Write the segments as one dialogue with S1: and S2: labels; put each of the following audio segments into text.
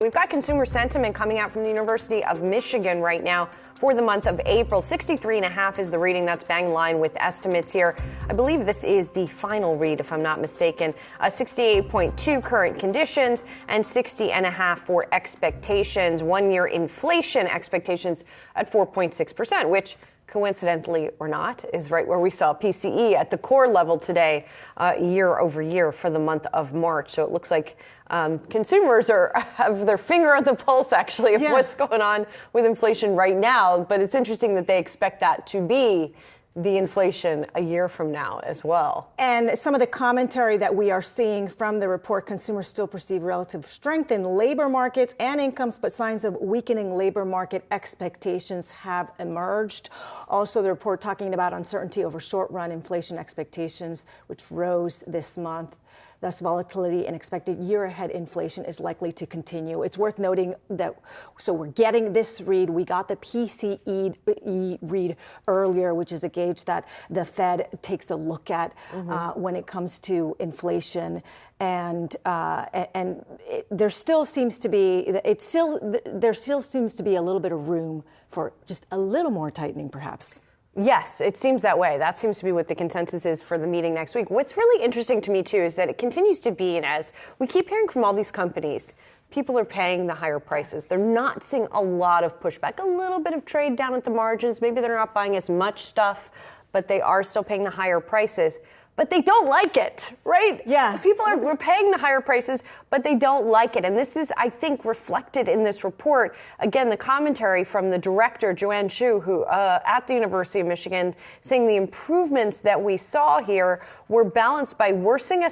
S1: We've got consumer sentiment coming out from the University of Michigan right now for the month of April. 63.5 is the reading. That's bang in line with estimates here. I believe this is the final read, if I'm not mistaken. 68.2 current conditions and 60.5 for expectations. 1-year inflation expectations at 4.6%, which coincidentally or not, is right where we saw PCE at the core level today, year over year for the month of March. So it looks like consumers have their finger on the pulse, actually, of what's going on with inflation right now. But it's interesting that they expect that to be the inflation a year from now as well.
S2: And some of the commentary that we are seeing from the report, consumers still perceive relative strength in labor markets and incomes, but signs of weakening labor market expectations have emerged. Also, the report talking about uncertainty over short-run inflation expectations, which rose this month. Thus, volatility and expected year-ahead inflation is likely to continue. It's worth noting that, so we're getting this read. We got the PCE read earlier, which is a gauge that the Fed takes a look at when it comes to inflation. And there still seems to be a little bit of room for just a little more tightening, perhaps.
S1: Yes, it seems that way. That seems to be what the consensus is for the meeting next week. What's really interesting to me, too, is that it continues to be, and as we keep hearing from all these companies, people are paying the higher prices. They're not seeing a lot of pushback, a little bit of trade down at the margins. Maybe they're not buying as much stuff, but they are still paying the higher prices. But they don't like it, right?
S2: Yeah.
S1: We're paying the higher prices, but they don't like it. And this is, I think, reflected in this report. Again, the commentary from the director, Joanne Shu, who at the University of Michigan, saying the improvements that we saw here were balanced by worsening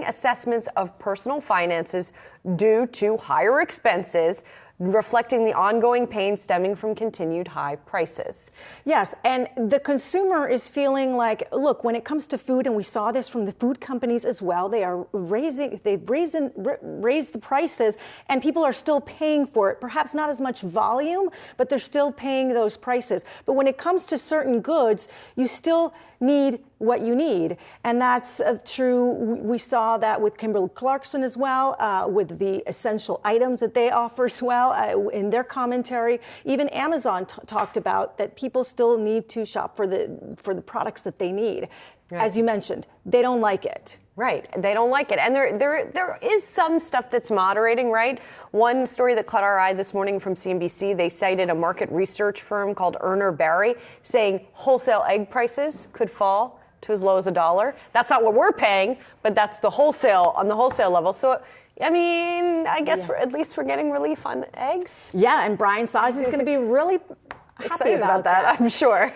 S1: assessments of personal finances due to higher expenses, reflecting the ongoing pain stemming from continued high prices.
S2: Yes, and the consumer is feeling like, look, when it comes to food, and we saw this from the food companies as well, they've raised the prices, and people are still paying for it. Perhaps not as much volume, but they're still paying those prices. But when it comes to certain goods, you still need what you need. And that's true. We saw that with Kimberly-Clarkson as well, with the essential items that they offer as well in their commentary. Even Amazon talked about that people still need to shop for the products that they need. Right. As you mentioned, they don't like it.
S1: Right. They don't like it. And there is some stuff that's moderating, right? One story that caught our eye this morning from CNBC, they cited a market research firm called Urner Barry saying wholesale egg prices could fall to as low as $1. That's not what we're paying, but that's the wholesale on the wholesale level. So, I mean, I guess at least we're getting relief on eggs.
S2: Yeah, and Brian Sage is going to be really
S1: excited about that, I'm sure.